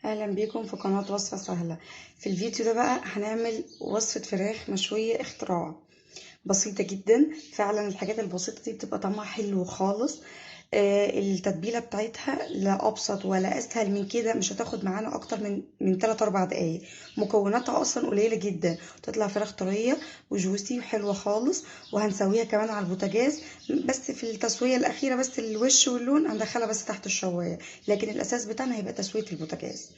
اهلا بيكم في قناة وصفة سهلة. في الفيديو ده بقى هنعمل وصفة فراخ مشوية اختراع بسيطة جدا. فعلا الحاجات البسيطة دي بتبقى طعمها حلو خالص. التتبيلة بتاعتها لا ابسط ولا اسهل من كده، مش هتاخد معانا اكتر من 3 4 دقايق. مكوناتها اصلا قليلة جدا، تطلع فراخ طرية وجوسي وحلوة خالص. وهنسويها كمان على البوتاجاز، بس في التسوية الاخيرة بس الوش واللون هندخلها بس تحت الشواية، لكن الاساس بتاعنا هيبقى تسوية البوتاجاز.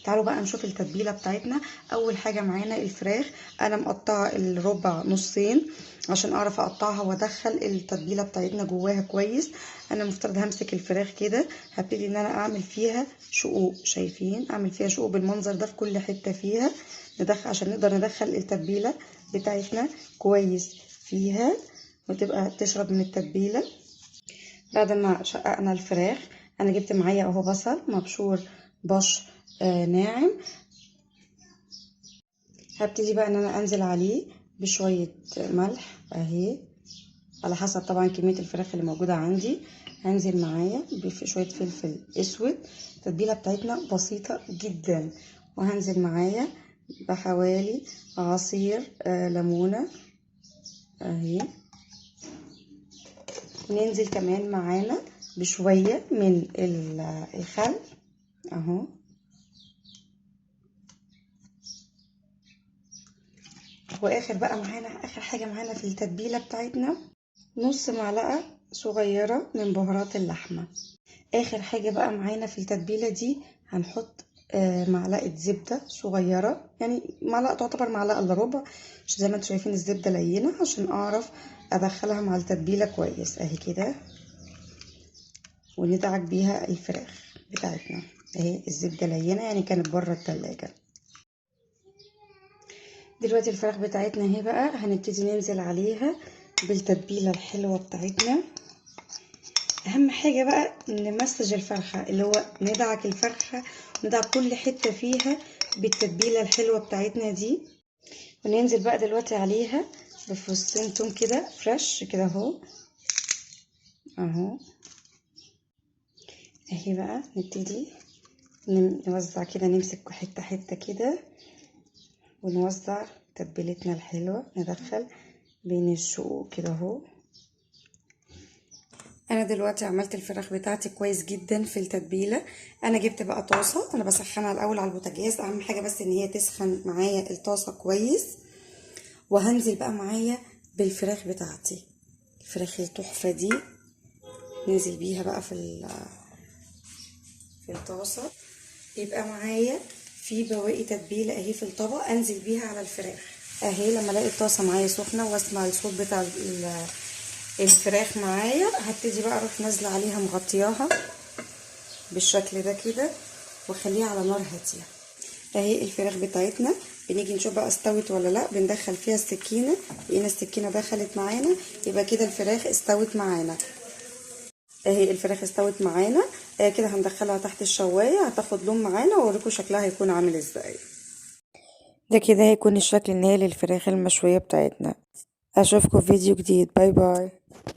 تعالوا بقى نشوف التتبيله بتاعتنا. اول حاجه معانا الفراخ، انا مقطعه الربع نصين عشان اعرف اقطعها وادخل التتبيله بتاعتنا جواها كويس. انا مفترض همسك الفراخ كده، هبتدي ان انا اعمل فيها شقوق، شايفين؟ اعمل فيها شقوق بالمنظر ده في كل حته فيها، ندخل عشان نقدر ندخل التتبيله بتاعتنا كويس فيها وتبقى تشرب من التتبيله. بعد ما شققنا الفراخ انا جبت معايا اهو بصل مبشور بشر ناعم. هبتدي بقى ان انا انزل عليه بشوية ملح اهي، على حسب طبعا كمية الفراخ اللي موجودة عندي. هنزل معايا بشوية فلفل اسود. التتبيلة بتاعتنا بسيطة جدا. وهنزل معايا بحوالي عصير ليمونة اهي. ننزل كمان معانا بشوية من الخل اهو. واخر بقى معانا اخر حاجه معانا في التتبيله بتاعتنا نص معلقه صغيره من بهارات اللحمه. اخر حاجه بقى معانا في التتبيله دي هنحط معلقه زبده صغيره، يعني معلقه تعتبر معلقه الا ربع، عشان زي ما انتم شايفين الزبده لينه عشان اعرف ادخلها مع التتبيله كويس اهي كده، وندعك بيها الفراخ بتاعتنا اهي. الزبده لينه يعني كانت بره التلاجة. دلوقتي الفراخ بتاعتنا اهي بقى هنبتدي ننزل عليها بالتتبيله الحلوه بتاعتنا. اهم حاجه بقى نمسج الفرخه، اللي هو ندعك الفرخه، ندعك كل حته فيها بالتتبيله الحلوه بتاعتنا دي. وننزل بقى دلوقتي عليها بفصين توم كده فريش كده اهو اهو اهي. بقى نبتدي نوزع كده، نمسك حته حته كده ونوزع تتبيلتنا الحلوه، ندخل بين الشقوق كده اهو. انا دلوقتي عملت الفراخ بتاعتي كويس جدا في التتبيله. انا جبت بقى طاسه، انا بسخنها الاول على البوتاجاز، اهم حاجه بس ان هي تسخن معايا الطاسه كويس. وهنزل بقى معايا بالفراخ بتاعتي، الفراخ التحفه دي ننزل بيها بقى في الطاسه. يبقى معايا في بواقي تتبيله اهي في الطبق، انزل بيها على الفراخ اهي. لما الاقي الطاسه معايا سخنه واسمع الصوت بتاع الفراخ معايا، هبتدي بقى اروح نازله عليها مغطياها بالشكل ده كده، واخليها على نار هاديه اهي. الفراخ بتاعتنا بنيجي نشوف بقى استوت ولا لا، بندخل فيها السكينه، لقينا السكينه دخلت معانا يبقى كده الفراخ استوت معانا اهي. الفراخ استوت معانا كده، هندخلها تحت الشوايه هتاخد لون معانا، واوريكم شكلها هيكون عامل ازاي. ده كده هيكون الشكل النهائي للفراخ المشويه بتاعتنا. اشوفكم في فيديو جديد، باي باي.